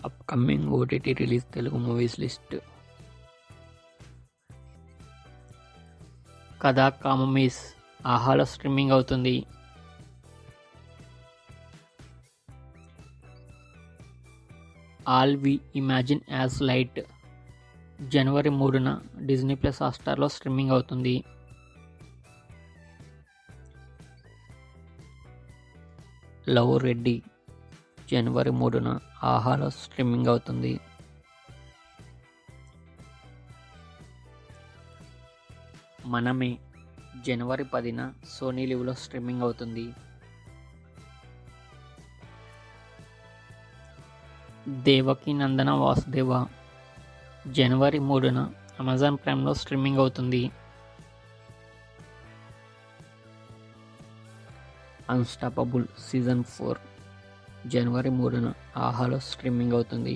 Upcoming OTT release Telugu movies list. Katha Kamamishu ఆహాలో streaming అవుతుంది. All we imagine as light జనవరి 3న డిజ్నీ ప్లస్ హాట్‌స్టార్లో స్ట్రీమింగ్ అవుతుంది. లవ్ రెడ్డి జనవరి 3న ఆహాలో స్ట్రీమింగ్ అవుతుంది. మనమే జనవరి 10న సోనీ లివ్లో స్ట్రీమింగ్ అవుతుంది. దేవకీ నందన వాసుదేవ జనవరి 3న అమెజాన్ ప్రైమ్లో స్ట్రీమింగ్ అవుతుంది. అన్స్టాపబుల్ సీజన్ 4 జనవరి 3న ఆహాలో స్ట్రీమింగ్ అవుతుంది.